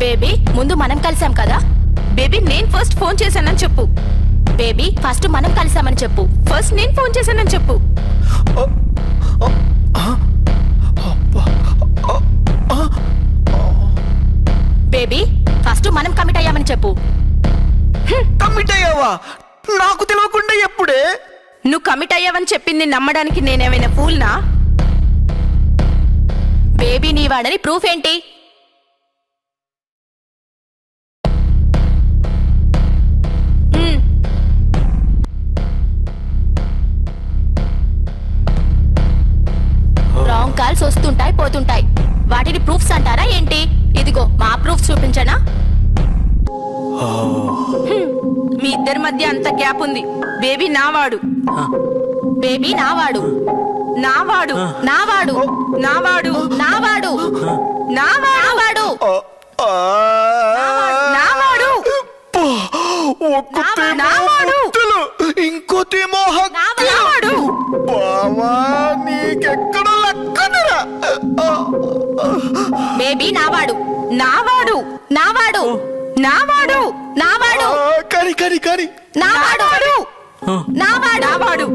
Baby ముందు మనం కలిసాం కదా. బేబీ నేను ఫస్ట్ ఫోన్ చేశానని చెప్పు. బేబీ ఫస్ట్ మనం కలిసామని చెప్పు. ఫస్ట్ నేను ఫోన్ చేశానని చెప్పు. బేబీ ఫస్ట్ మనం కమిట్ అయ్యామని చెప్పు. కమిట్ అయ్యావా? నాకు తెలియకుండా ఎప్పుడే? నువ్వు కమిట్ అయ్యావని చెప్పింది నమ్మడానికి నేనేమైనా ఫూల్నా? బేబీ నీ వాడని ప్రూఫ్ ఏంటి? రాంగ్ కాల్స్ వస్తుంటాయి పోతుంటాయి, వాటిని ప్రూఫ్స్ అంటారా ఏంటి? ఇదిగో మా ప్రూఫ్స్ చూపించనా? మీ ఇద్దరి మధ్య అంత గ్యాప్ ఉంది. బేబీ నావాడు. బేబీ నావాడు. నావాడు. నావాడు. నావాడు. నావాడు. నావాడు. నావాడు. నావాడు. ఇంకోతేమో నావాడు. బావా నీకెక్కడ లక్కనరా? బేబీ నావాడు. నావాడు. నావాడు. నావాడు. నావాడు. కరి కరి కరి నావాడు. నావాడు. నావాడు.